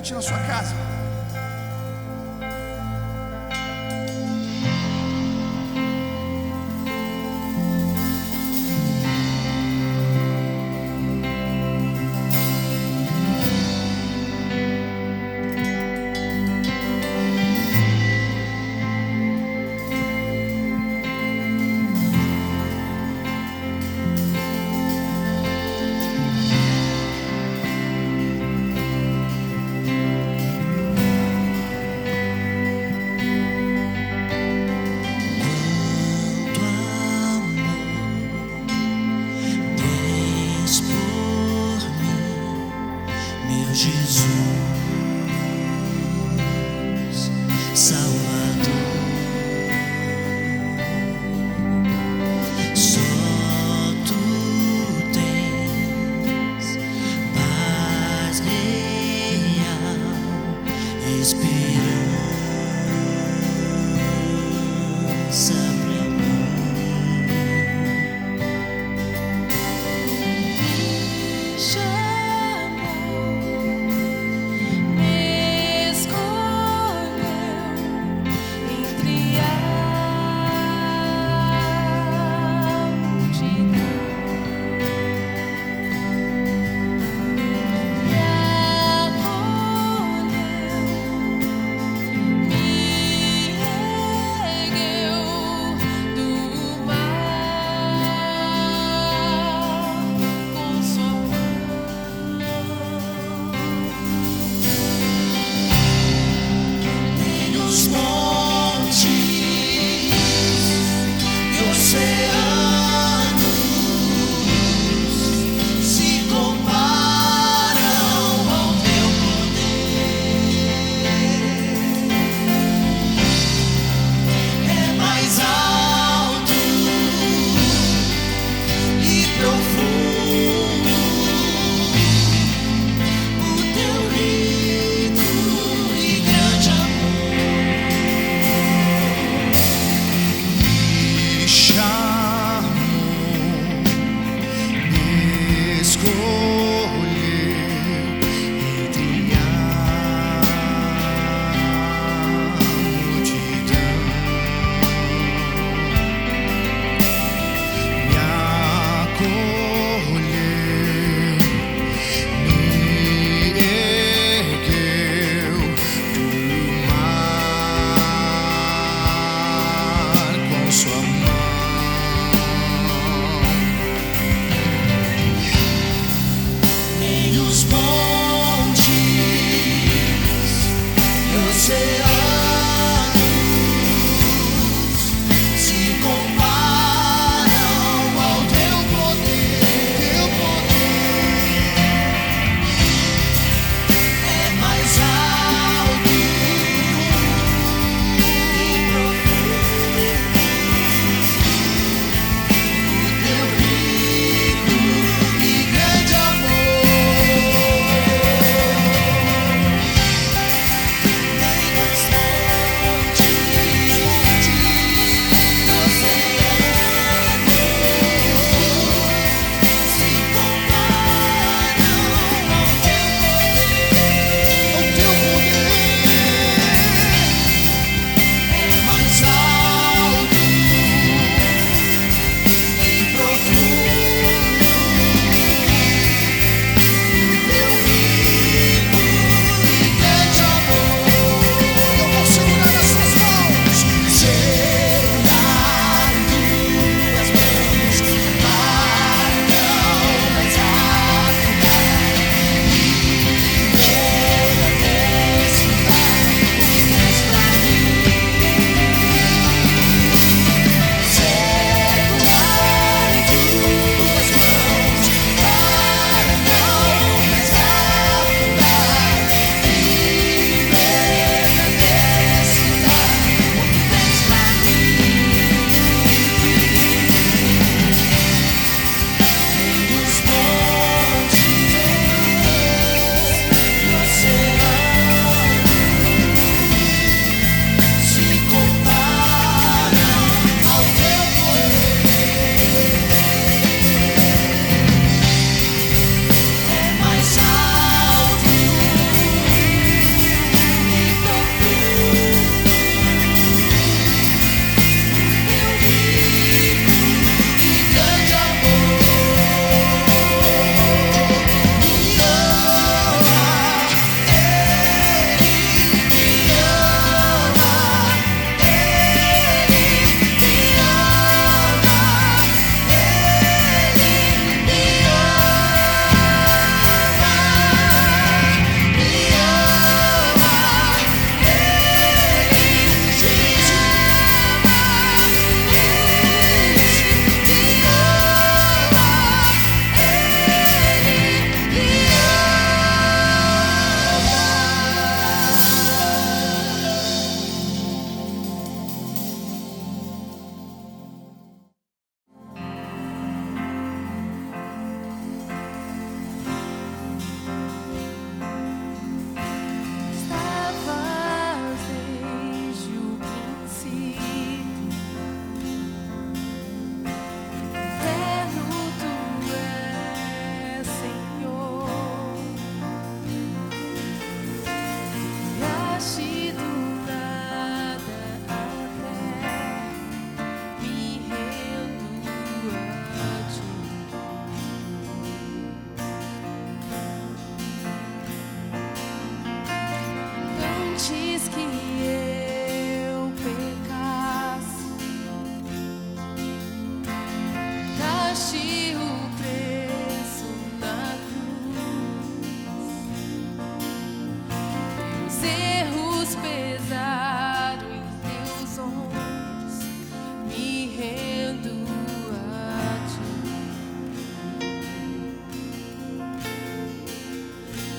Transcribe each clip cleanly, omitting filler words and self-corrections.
noite na sua casa. Jesus, Salvador, só tu tens paz real, esperança pra mim. que eu pecasse, deste o preço na cruz. Meus erros pesaram em teus ombros, me rendo a ti.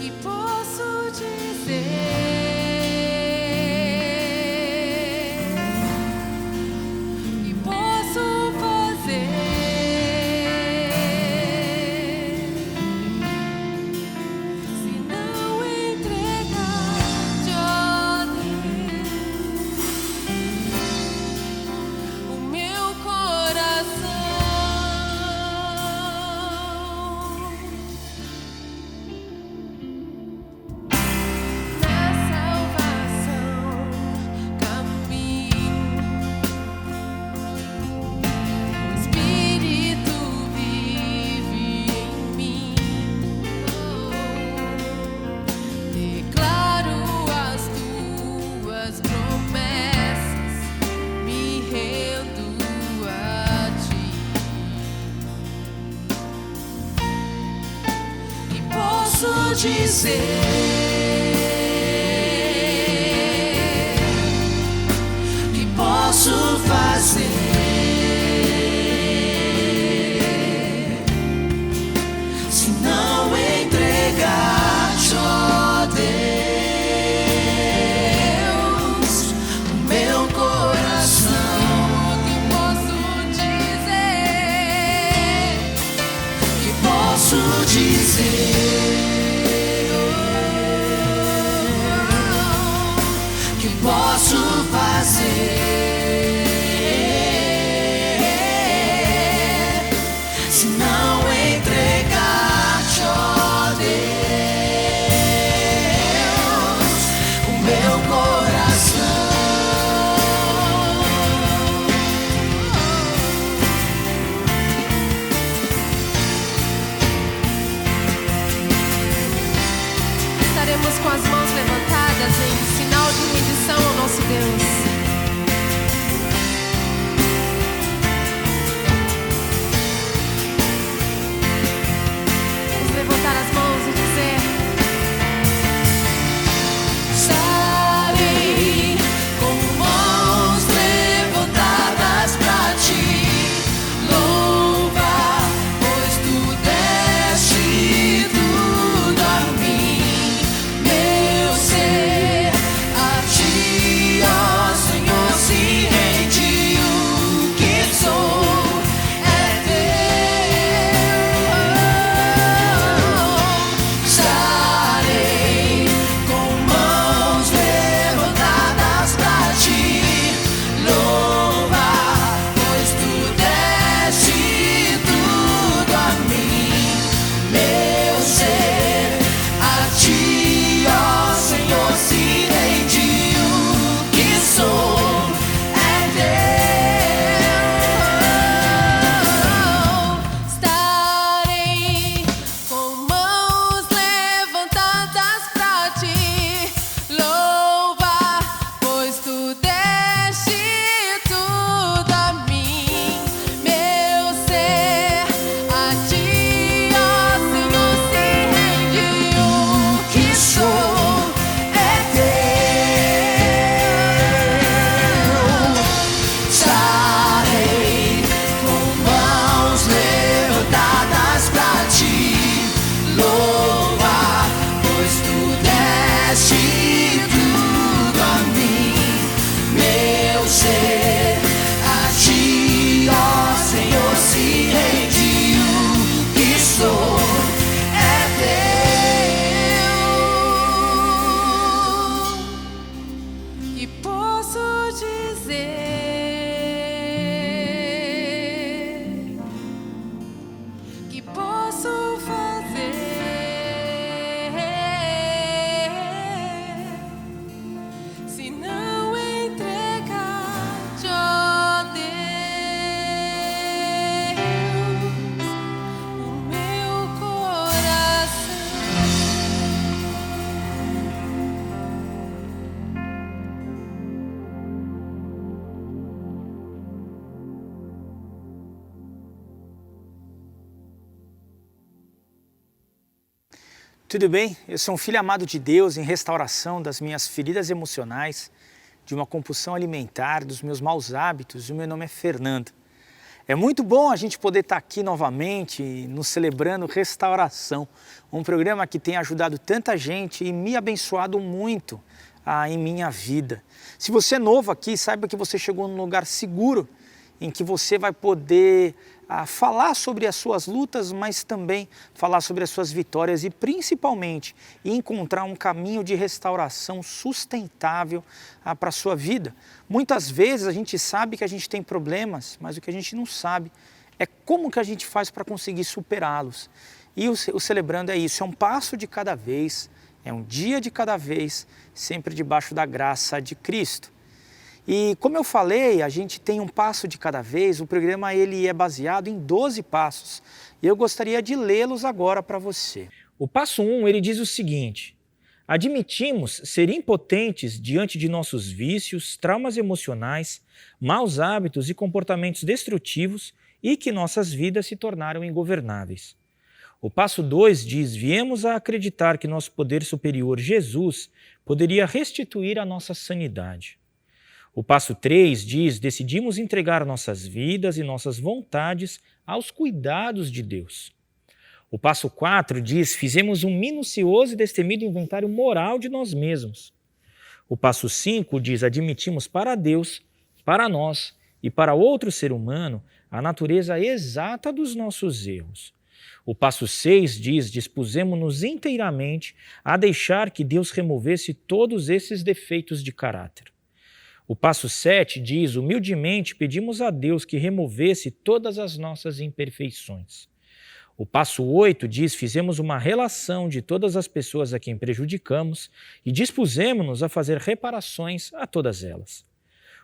E posso dizer e posso fazer, se não entregar-te, ó Deus, o meu coração. Na salvação caminho, o Espírito vive em mim. Declaro as tuas promessas, me rendo a ti. E posso dizer que posso fazer se não entregar-te, ó Deus, o meu coração. que posso dizer Que posso dizer que posso fazer se não entregar-te, ó Deus, o meu coração. Tudo bem? Eu sou um filho amado de Deus em restauração das minhas feridas emocionais, de uma compulsão alimentar, dos meus maus hábitos. O meu nome é Fernando. É muito bom a gente poder estar aqui novamente, nos celebrando Restauração, um programa que tem ajudado tanta gente e me abençoado muito em minha vida. Se você é novo aqui, saiba que você chegou num lugar seguro, em que você vai poder falar sobre as suas lutas, mas também falar sobre as suas vitórias e principalmente encontrar um caminho de restauração sustentável para a sua vida. Muitas vezes a gente sabe que a gente tem problemas, mas o que a gente não sabe é como que a gente faz para conseguir superá-los. E o Celebrando é isso, é um passo de cada vez, é um dia de cada vez, sempre debaixo da graça de Cristo. E como eu falei, a gente tem um passo de cada vez, o programa ele é baseado em 12 passos. E eu gostaria de lê-los agora para você. O passo 1, ele diz o seguinte: admitimos ser impotentes diante de nossos vícios, traumas emocionais, maus hábitos e comportamentos destrutivos e que nossas vidas se tornaram ingovernáveis. O passo 2 diz: viemos a acreditar que nosso poder superior, Jesus, poderia restituir a nossa sanidade. O passo 3 diz: decidimos entregar nossas vidas e nossas vontades aos cuidados de Deus. O passo 4 diz: fizemos um minucioso e destemido inventário moral de nós mesmos. O passo 5 diz: admitimos para Deus, para nós e para outro ser humano a natureza exata dos nossos erros. O passo 6 diz: dispusemos-nos inteiramente a deixar que Deus removesse todos esses defeitos de caráter. O passo 7 diz: humildemente pedimos a Deus que removesse todas as nossas imperfeições. O passo 8 diz: fizemos uma relação de todas as pessoas a quem prejudicamos e dispusemos-nos a fazer reparações a todas elas.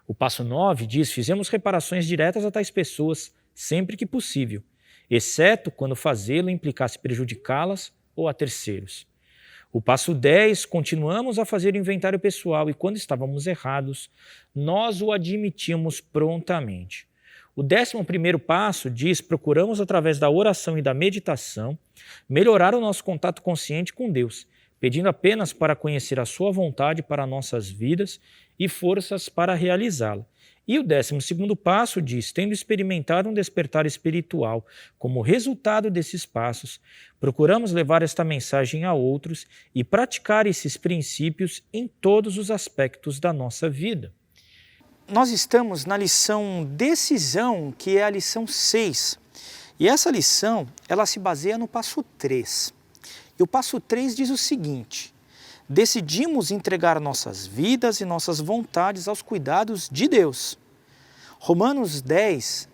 O passo 9 diz: fizemos reparações diretas a tais pessoas sempre que possível, exceto quando fazê-lo implicasse prejudicá-las ou a terceiros. O passo 10, continuamos a fazer o inventário pessoal e quando estávamos errados, nós o admitimos prontamente. O 11º passo diz: procuramos através da oração e da meditação melhorar o nosso contato consciente com Deus, pedindo apenas para conhecer a sua vontade para nossas vidas e forças para realizá-la. E o 12º passo diz: tendo experimentado um despertar espiritual como resultado desses passos, procuramos levar esta mensagem a outros e praticar esses princípios em todos os aspectos da nossa vida. Nós estamos na lição Decisão, que é a lição 6. E essa lição, ela se baseia no passo 3. E o passo 3 diz o seguinte: decidimos entregar nossas vidas e nossas vontades aos cuidados de Deus. Romanos 10,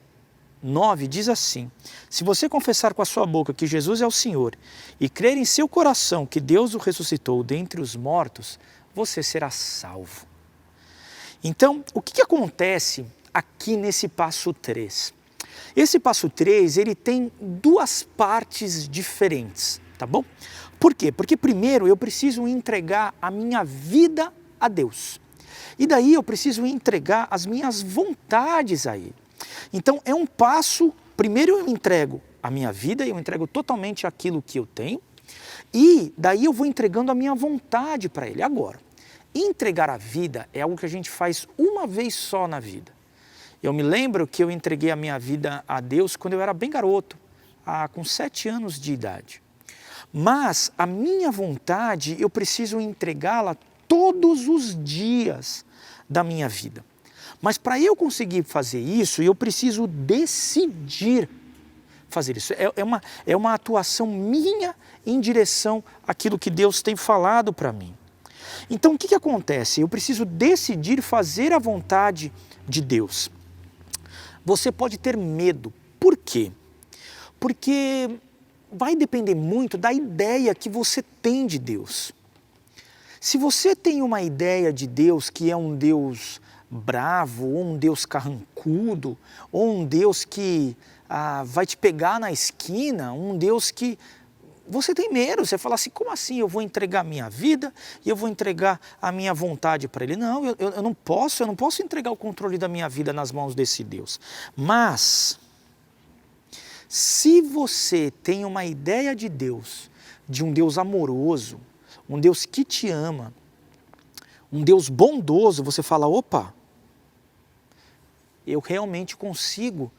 9 diz assim: se você confessar com a sua boca que Jesus é o Senhor e crer em seu coração que Deus o ressuscitou dentre os mortos, você será salvo. Então, o que acontece aqui nesse passo 3? Esse passo 3, ele tem duas partes diferentes, tá bom? Por quê? Porque primeiro eu preciso entregar a minha vida a Deus. E daí eu preciso entregar as minhas vontades a Ele. Então é um passo, primeiro eu entrego a minha vida, eu entrego totalmente aquilo que eu tenho, e daí eu vou entregando a minha vontade para Ele. Agora, entregar a vida é algo que a gente faz uma vez só na vida. Eu me lembro que eu entreguei a minha vida a Deus quando eu era bem garoto, com 7 anos de idade. Mas a minha vontade eu preciso entregá-la todos os dias da minha vida. Mas para eu conseguir fazer isso, eu preciso decidir fazer isso. É uma atuação minha em direção àquilo que Deus tem falado para mim. Então o que acontece? Eu preciso decidir fazer a vontade de Deus. Você pode ter medo. Por quê? Porque vai depender muito da ideia que você tem de Deus. Se você tem uma ideia de Deus que é um Deus bravo, ou um Deus carrancudo, ou um Deus que vai te pegar na esquina, um Deus que você tem medo, você fala assim: como assim eu vou entregar a minha vida e eu vou entregar a minha vontade para Ele? Não, eu não posso entregar o controle da minha vida nas mãos desse Deus. Mas, se você tem uma ideia de Deus de um Deus amoroso, um Deus que te ama, um Deus bondoso, você fala, opa, eu realmente consigo,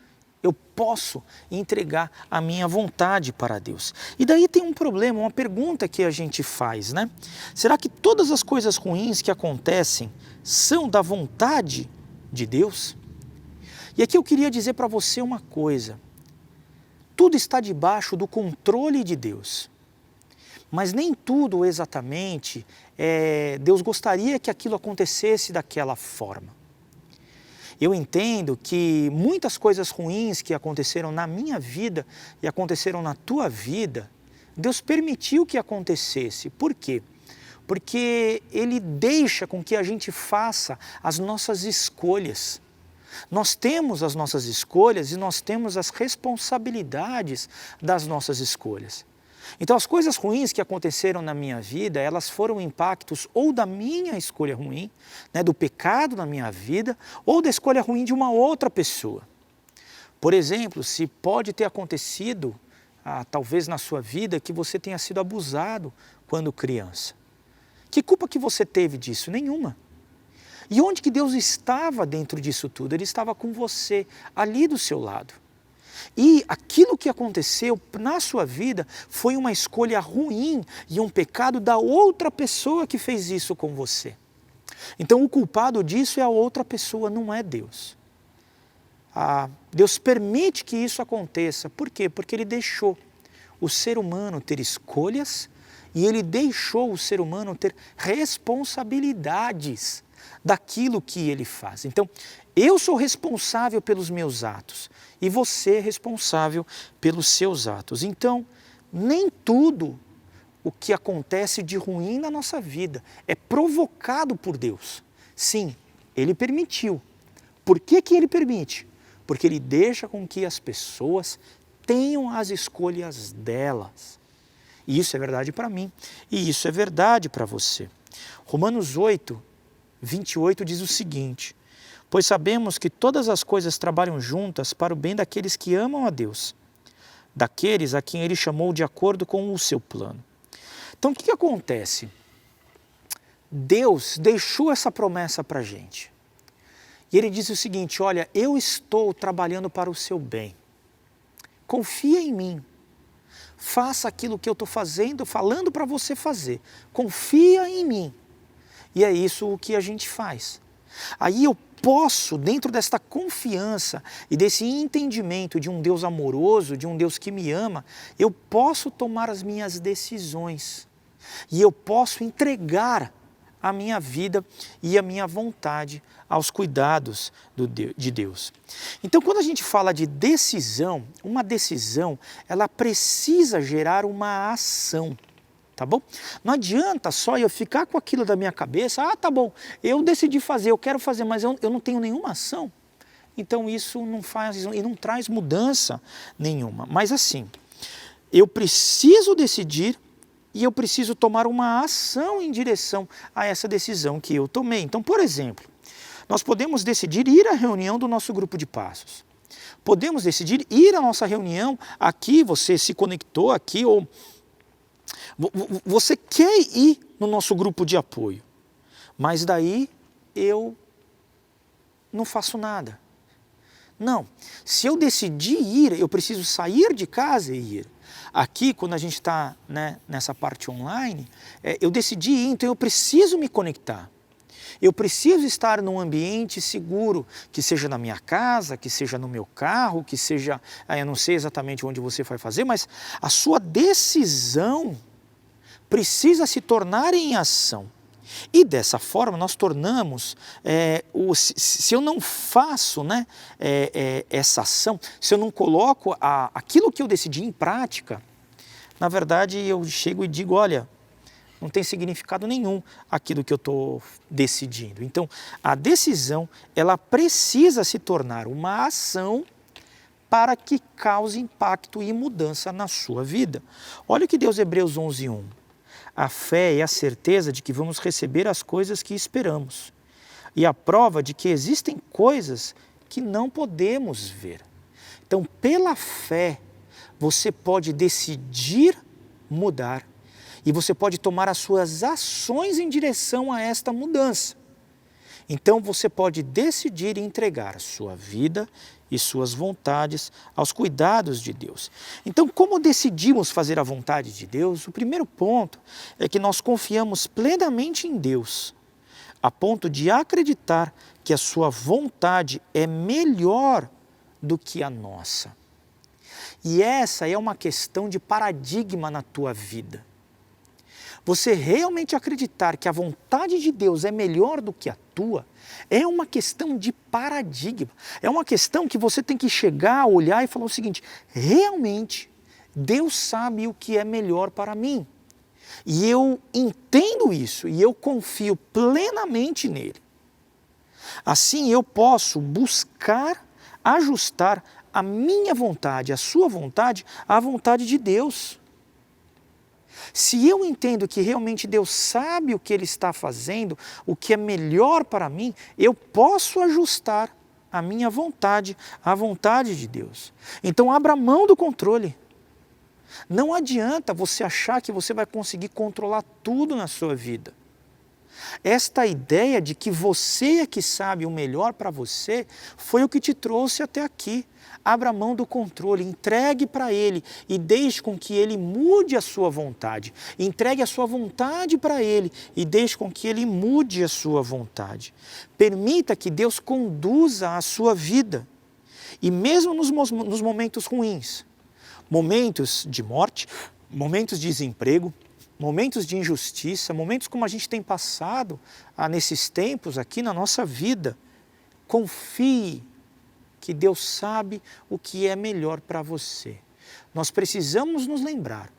eu posso entregar a minha vontade para Deus. E daí tem um problema, uma pergunta que a gente faz, né? Será que todas as coisas ruins que acontecem são da vontade de Deus? E aqui eu queria dizer para você uma coisa, tudo está debaixo do controle de Deus, mas nem tudo exatamente Deus gostaria que aquilo acontecesse daquela forma. Eu entendo que muitas coisas ruins que aconteceram na minha vida e aconteceram na tua vida, Deus permitiu que acontecesse. Por quê? Porque Ele deixa com que a gente faça as nossas escolhas. Nós temos as nossas escolhas e nós temos as responsabilidades das nossas escolhas. Então as coisas ruins que aconteceram na minha vida, elas foram impactos ou da minha escolha ruim, né, do pecado na minha vida, ou da escolha ruim de uma outra pessoa. Por exemplo, se pode ter acontecido, talvez na sua vida, que você tenha sido abusado quando criança. Que culpa que você teve disso? Nenhuma. E onde que Deus estava dentro disso tudo? Ele estava com você, ali do seu lado. E aquilo que aconteceu na sua vida foi uma escolha ruim e um pecado da outra pessoa que fez isso com você. Então o culpado disso é a outra pessoa, não é Deus. Deus permite que isso aconteça. Por quê? Porque Ele deixou o ser humano ter escolhas e Ele deixou o ser humano ter responsabilidades daquilo que ele faz. Então, eu sou responsável pelos meus atos e você é responsável pelos seus atos. Então, nem tudo o que acontece de ruim na nossa vida é provocado por Deus. Sim, Ele permitiu. Por que que Ele permite? Porque Ele deixa com que as pessoas tenham as escolhas delas. E isso é verdade para mim e isso é verdade para você. Romanos 8, 28 diz o seguinte: pois sabemos que todas as coisas trabalham juntas para o bem daqueles que amam a Deus, daqueles a quem Ele chamou de acordo com o seu plano. Então o que acontece? Deus deixou essa promessa para a gente. E Ele diz o seguinte, olha, eu estou trabalhando para o seu bem. Confia em mim. Faça aquilo que eu estou falando para você fazer. Confia em mim. E é isso o que a gente faz. Aí eu posso, dentro desta confiança e desse entendimento de um Deus amoroso, de um Deus que me ama, eu posso tomar as minhas decisões. E eu posso entregar a minha vida e a minha vontade aos cuidados de Deus. Então, quando a gente fala de decisão, uma decisão, ela precisa gerar uma ação. Tá bom? Não adianta só eu ficar com aquilo da minha cabeça, tá bom, eu decidi fazer, eu quero fazer, mas eu não tenho nenhuma ação. Então isso não faz e não traz mudança nenhuma. Mas assim, eu preciso decidir e eu preciso tomar uma ação em direção a essa decisão que eu tomei. Então, por exemplo, nós podemos decidir ir à reunião do nosso grupo de passos. Podemos decidir ir à nossa reunião aqui, você se conectou aqui ou você quer ir no nosso grupo de apoio, mas daí eu não faço nada. Não, se eu decidir ir, eu preciso sair de casa e ir. Aqui, quando a gente está, né, nessa parte online, eu decidi ir, então eu preciso me conectar. Eu preciso estar num ambiente seguro, que seja na minha casa, que seja no meu carro, que seja, eu não sei exatamente onde você vai fazer, mas a sua decisão precisa se tornar em ação. E dessa forma nós tornamos, se eu não faço, né, essa ação, se eu não coloco aquilo que eu decidi em prática, na verdade eu chego e digo, olha, não tem significado nenhum aquilo que eu estou decidindo. Então a decisão, ela precisa se tornar uma ação para que cause impacto e mudança na sua vida. Olha o que Deus, Hebreus 11:1. A fé é a certeza de que vamos receber as coisas que esperamos e a prova de que existem coisas que não podemos ver. Então, pela fé, você pode decidir mudar E você pode tomar as suas ações em direção a esta mudança. Então você pode decidir entregar a sua vida e suas vontades aos cuidados de Deus. Então, como decidimos fazer a vontade de Deus? O primeiro ponto é que nós confiamos plenamente em Deus, a ponto de acreditar que a sua vontade é melhor do que a nossa. E essa é uma questão de paradigma na tua vida. Você realmente acreditar que a vontade de Deus é melhor do que a tua, é uma questão de paradigma. É uma questão que você tem que chegar, olhar e falar o seguinte: realmente Deus sabe o que é melhor para mim. E eu entendo isso e eu confio plenamente nele. Assim eu posso buscar ajustar a minha vontade, a sua vontade, à vontade de Deus. Se eu entendo que realmente Deus sabe o que Ele está fazendo, o que é melhor para mim, eu posso ajustar a minha vontade à vontade de Deus. Então abra mão do controle. Não adianta você achar que você vai conseguir controlar tudo na sua vida. Esta ideia de que você é que sabe o melhor para você foi o que te trouxe até aqui. Abra mão do controle, entregue para Ele e deixe com que Ele mude a sua vontade. Entregue a sua vontade para Ele e deixe com que Ele mude a sua vontade. Permita que Deus conduza a sua vida. E mesmo nos momentos ruins, momentos de morte, momentos de desemprego, momentos de injustiça, momentos como a gente tem passado nesses tempos aqui na nossa vida, confie que Deus sabe o que é melhor para você. Nós precisamos nos lembrar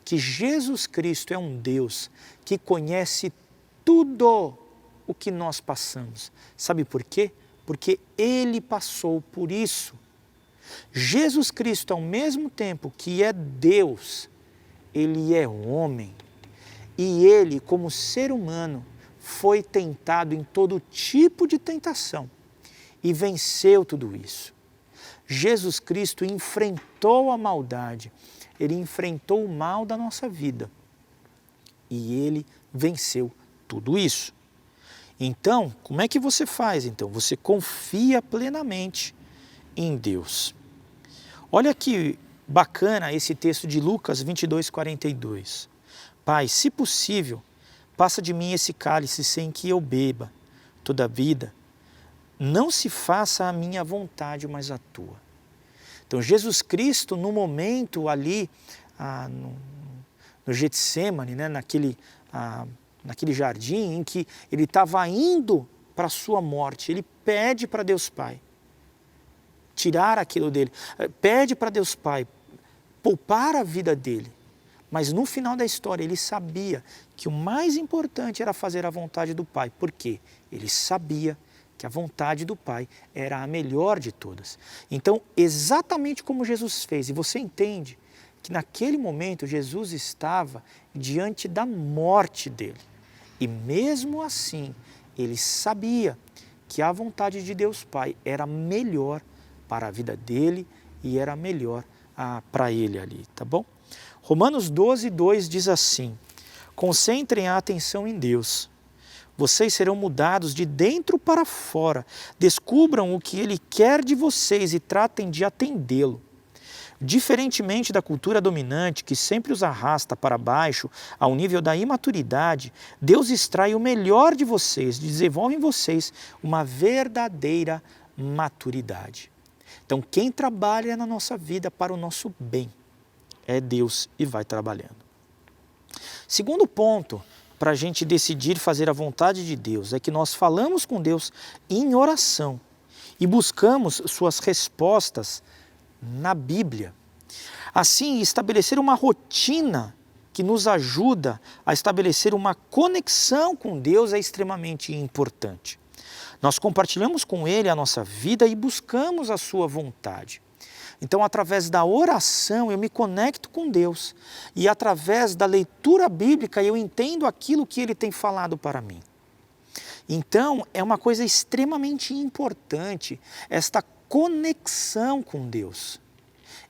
que Jesus Cristo é um Deus que conhece tudo o que nós passamos. Sabe por quê? Porque Ele passou por isso. Jesus Cristo, ao mesmo tempo que é Deus, Ele é homem. E Ele, como ser humano, foi tentado em todo tipo de tentação e venceu tudo isso. Jesus Cristo enfrentou a maldade, Ele enfrentou o mal da nossa vida e Ele venceu tudo isso. Então, como é que você faz? Então, você confia plenamente em Deus. Olha que bacana esse texto de Lucas 22:42. Pai, se possível, passa de mim esse cálice sem que eu beba. Todavia, não se faça a minha vontade, mas a tua. Então, Jesus Cristo, no momento ali, no Getsêmani, né, naquele jardim em que ele estava indo para a sua morte, ele pede para Deus Pai tirar aquilo dele, pede para Deus Pai poupar a vida dele. Mas no final da história ele sabia que o mais importante era fazer a vontade do Pai. Por quê? Ele sabia que a vontade do Pai era a melhor de todas. Então, exatamente como Jesus fez, e você entende que naquele momento Jesus estava diante da morte dele. E mesmo assim, ele sabia que a vontade de Deus Pai era melhor para a vida dele e era melhor para ele ali, tá bom? Romanos 12:2 diz assim: concentrem a atenção em Deus. Vocês serão mudados de dentro para fora. Descubram o que Ele quer de vocês e tratem de atendê-lo. Diferentemente da cultura dominante, que sempre os arrasta para baixo, ao nível da imaturidade, Deus extrai o melhor de vocês, desenvolve em vocês uma verdadeira maturidade. Então, quem trabalha na nossa vida para o nosso bem é Deus e vai trabalhando. Segundo ponto, para a gente decidir fazer a vontade de Deus, é que nós falamos com Deus em oração e buscamos suas respostas na Bíblia. Assim, estabelecer uma rotina que nos ajuda a estabelecer uma conexão com Deus é extremamente importante. Nós compartilhamos com Ele a nossa vida e buscamos a sua vontade. Então, através da oração, eu me conecto com Deus. E através da leitura bíblica, eu entendo aquilo que Ele tem falado para mim. Então, é uma coisa extremamente importante esta conexão com Deus.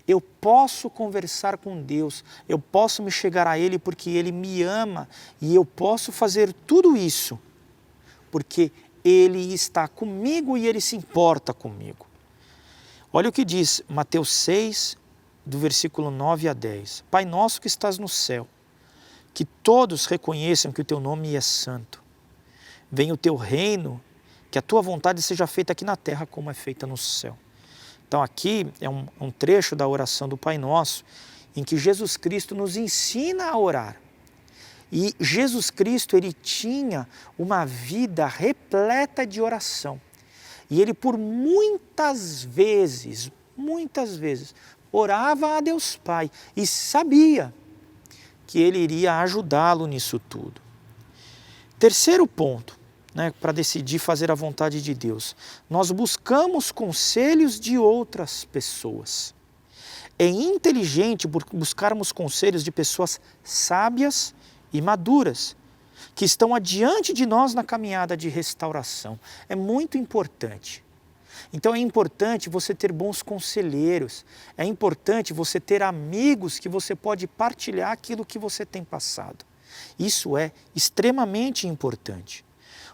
Eu posso conversar com Deus, eu posso me chegar a Ele porque Ele me ama e eu posso fazer tudo isso porque Ele está comigo e Ele se importa comigo. Olha o que diz Mateus 6, do versículo 9 a 10. Pai nosso que estás no céu, que todos reconheçam que o teu nome é santo. Venha o teu reino, que a tua vontade seja feita aqui na terra como é feita no céu. Então aqui é um trecho da oração do Pai Nosso, em que Jesus Cristo nos ensina a orar. E Jesus Cristo, ele tinha uma vida repleta de oração. E ele por muitas vezes, orava a Deus Pai e sabia que Ele iria ajudá-lo nisso tudo. Terceiro ponto, para decidir fazer a vontade de Deus. Nós buscamos conselhos de outras pessoas. É inteligente buscarmos conselhos de pessoas sábias e maduras, que estão adiante de nós na caminhada de restauração. É muito importante. Então é importante você ter bons conselheiros, é importante você ter amigos que você pode partilhar aquilo que você tem passado. Isso é extremamente importante.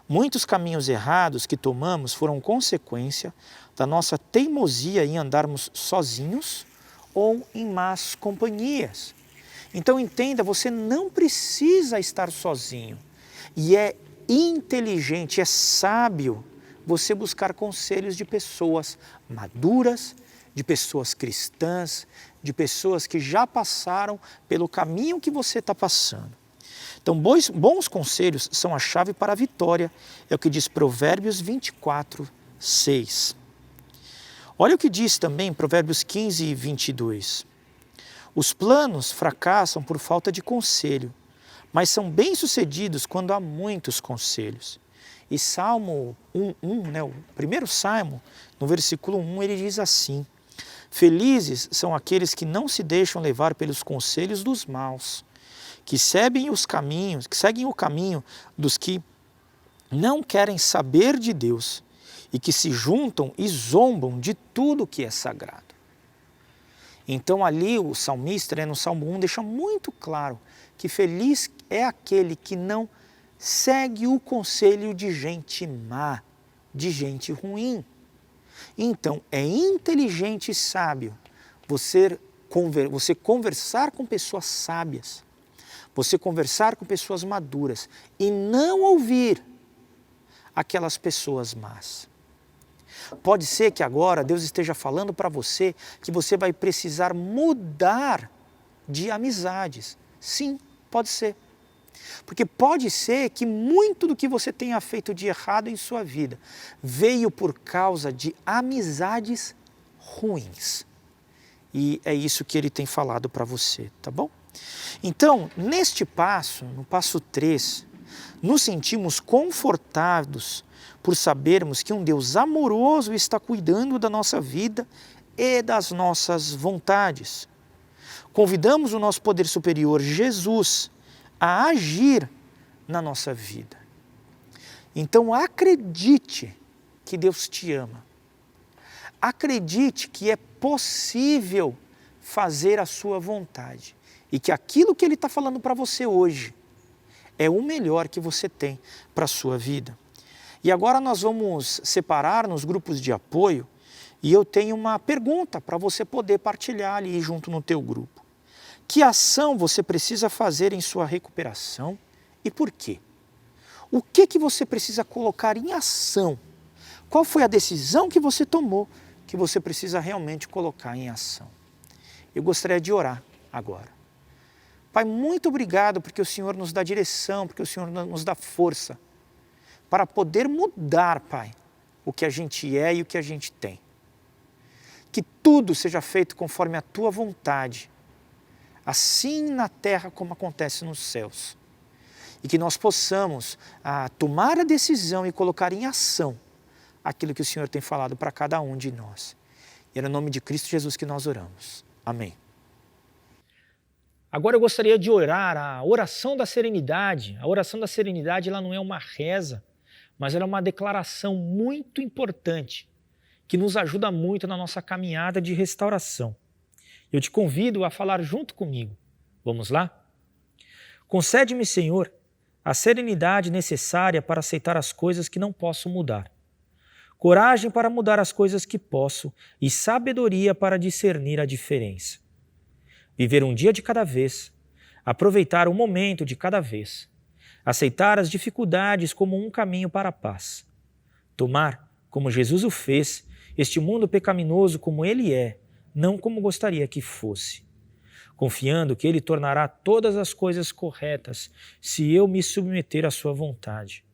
Muitos caminhos errados que tomamos foram consequência da nossa teimosia em andarmos sozinhos ou em más companhias. Então entenda, você não precisa estar sozinho. E é inteligente, é sábio você buscar conselhos de pessoas maduras, de pessoas cristãs, de pessoas que já passaram pelo caminho que você está passando. Então, bons conselhos são a chave para a vitória, é o que diz Provérbios 24, 6. Olha o que diz também Provérbios 15 e 22. Os planos fracassam por falta de conselho, mas são bem-sucedidos quando há muitos conselhos. E Salmo 1:1, o primeiro Salmo, no versículo 1, ele diz assim: felizes são aqueles que não se deixam levar pelos conselhos dos maus, que seguem o caminho dos que não querem saber de Deus e que se juntam e zombam de tudo que é sagrado. Então ali o salmista, no Salmo 1, deixa muito claro que feliz é aquele que não segue o conselho de gente má, de gente ruim. Então é inteligente e sábio você conversar com pessoas sábias, você conversar com pessoas maduras e não ouvir aquelas pessoas más. Pode ser que agora Deus esteja falando para você que você vai precisar mudar de amizades. Sim, pode ser. Porque pode ser que muito do que você tenha feito de errado em sua vida veio por causa de amizades ruins. E é isso que ele tem falado para você, tá bom? Então, neste passo, no passo 3, nos sentimos confortados por sabermos que um Deus amoroso está cuidando da nossa vida e das nossas vontades. Convidamos o nosso poder superior, Jesus, a agir na nossa vida. Então acredite que Deus te ama. Acredite que é possível fazer a sua vontade e que aquilo que Ele está falando para você hoje é o melhor que você tem para a sua vida. E agora nós vamos separar nos grupos de apoio e eu tenho uma pergunta para você poder partilhar ali junto no teu grupo. Que ação você precisa fazer em sua recuperação e por quê? O que você precisa colocar em ação? Qual foi a decisão que você tomou que você precisa realmente colocar em ação? Eu gostaria de orar agora. Pai, muito obrigado porque o Senhor nos dá direção, porque o Senhor nos dá força para poder mudar, Pai, o que a gente é e o que a gente tem. Que tudo seja feito conforme a Tua vontade, assim na terra como acontece nos céus. E que nós possamos tomar a decisão e colocar em ação aquilo que o Senhor tem falado para cada um de nós. E é no nome de Cristo Jesus que nós oramos. Amém. Agora eu gostaria de orar a oração da serenidade. A oração da serenidade ela não é uma reza, mas ela é uma declaração muito importante que nos ajuda muito na nossa caminhada de restauração. Eu te convido a falar junto comigo. Vamos lá? Concede-me, Senhor, a serenidade necessária para aceitar as coisas que não posso mudar, coragem para mudar as coisas que posso e sabedoria para discernir a diferença. Viver um dia de cada vez, aproveitar um momento de cada vez, aceitar as dificuldades como um caminho para a paz, tomar, como Jesus o fez, este mundo pecaminoso como ele é, não como gostaria que fosse, confiando que ele tornará todas as coisas corretas se eu me submeter à sua vontade.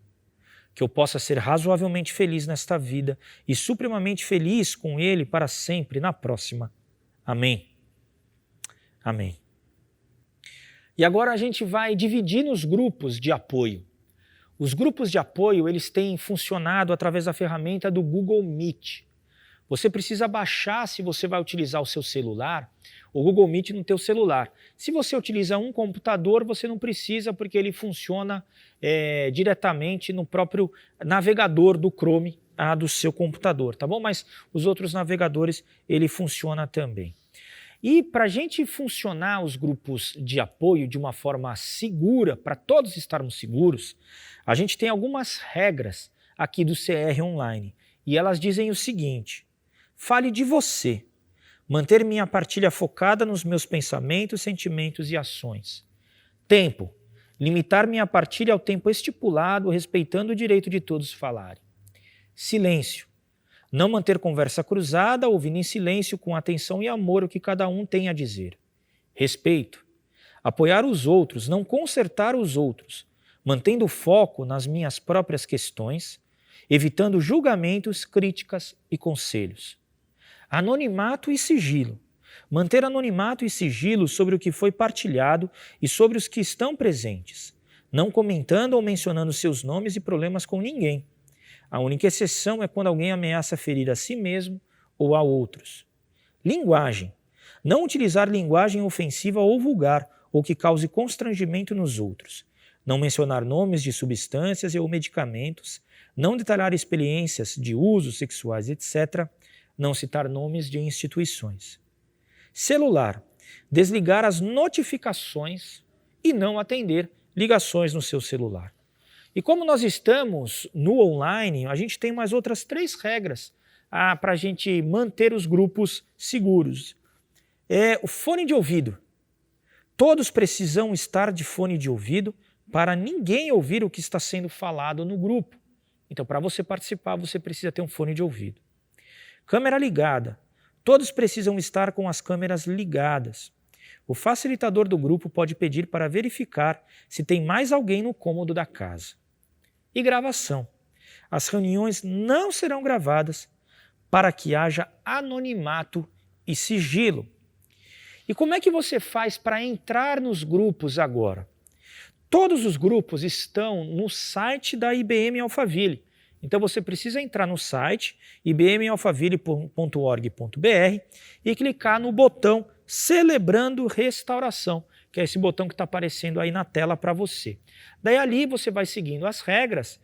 Que eu possa ser razoavelmente feliz nesta vida e supremamente feliz com ele para sempre na próxima. Amém. Amém. E agora a gente vai dividir nos grupos de apoio. Os grupos de apoio, eles têm funcionado através da ferramenta do Google Meet. Você precisa baixar, se você vai utilizar o seu celular, o Google Meet no teu celular. Se você utiliza um computador, você não precisa, porque ele funciona diretamente no próprio navegador do Chrome do seu computador, tá bom? Mas os outros navegadores, ele funciona também. E para a gente funcionar os grupos de apoio de uma forma segura, para todos estarmos seguros, a gente tem algumas regras aqui do CR Online. E elas dizem o seguinte: fale de você, manter minha partilha focada nos meus pensamentos, sentimentos e ações. Tempo, limitar minha partilha ao tempo estipulado, respeitando o direito de todos falarem. Silêncio, não manter conversa cruzada, ouvindo em silêncio com atenção e amor o que cada um tem a dizer. Respeito, apoiar os outros, não consertar os outros, mantendo foco nas minhas próprias questões, evitando julgamentos, críticas e conselhos. Anonimato e sigilo. Manter anonimato e sigilo sobre o que foi partilhado e sobre os que estão presentes, não comentando ou mencionando seus nomes e problemas com ninguém. A única exceção é quando alguém ameaça ferir a si mesmo ou a outros. Linguagem. Não utilizar linguagem ofensiva ou vulgar ou que cause constrangimento nos outros. Não mencionar nomes de substâncias ou medicamentos. Não detalhar experiências de usos sexuais, etc. Não citar nomes de instituições. Celular. Desligar as notificações e não atender ligações no seu celular. E como nós estamos no online, a gente tem mais outras 3 regras para a gente manter os grupos seguros. O fone de ouvido. Todos precisam estar de fone de ouvido para ninguém ouvir o que está sendo falado no grupo. Então, para você participar, você precisa ter um fone de ouvido. Câmera ligada. Todos precisam estar com as câmeras ligadas. O facilitador do grupo pode pedir para verificar se tem mais alguém no cômodo da casa. E gravação. As reuniões não serão gravadas para que haja anonimato e sigilo. E como é que você faz para entrar nos grupos agora? Todos os grupos estão no site da IBM Alphaville. Então você precisa entrar no site ibmalphaville.org.br e clicar no botão Celebrando Restauração, que é esse botão que está aparecendo aí na tela para você. Daí ali você vai seguindo as regras,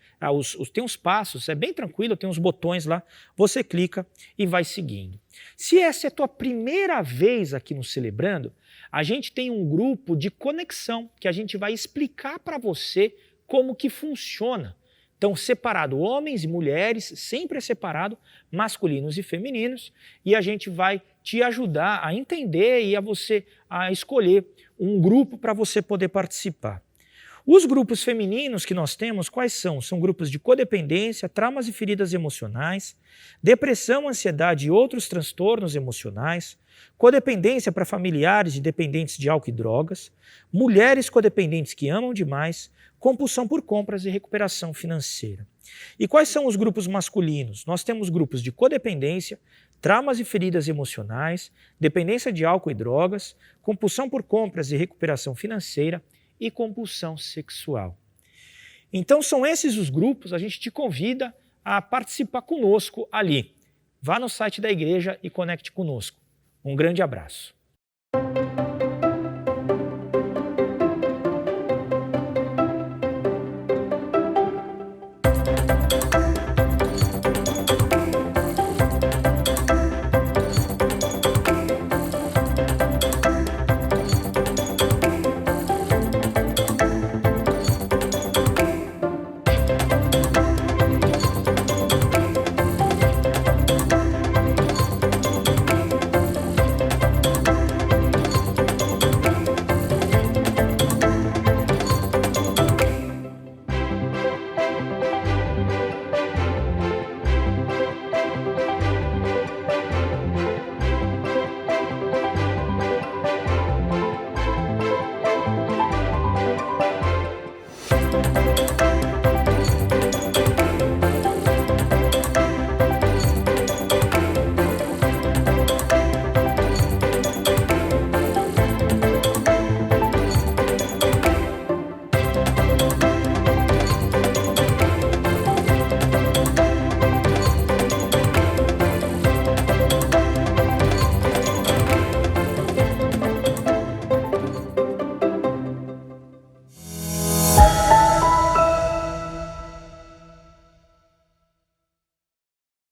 tem uns passos, é bem tranquilo, tem uns botões lá, você clica e vai seguindo. Se essa é a tua primeira vez aqui no Celebrando, a gente tem um grupo de conexão que a gente vai explicar para você como que funciona. Então, separado homens e mulheres, sempre é separado, masculinos e femininos, e a gente vai te ajudar a entender e a escolher um grupo para você poder participar. Os grupos femininos que nós temos, quais são? São grupos de codependência, traumas e feridas emocionais, depressão, ansiedade e outros transtornos emocionais, codependência para familiares e dependentes de álcool e drogas, mulheres codependentes que amam demais, compulsão por compras e recuperação financeira. E quais são os grupos masculinos? Nós temos grupos de codependência, traumas e feridas emocionais, dependência de álcool e drogas, compulsão por compras e recuperação financeira e compulsão sexual. Então são esses os grupos, a gente te convida a participar conosco ali. Vá no site da igreja e conecte conosco. Um grande abraço.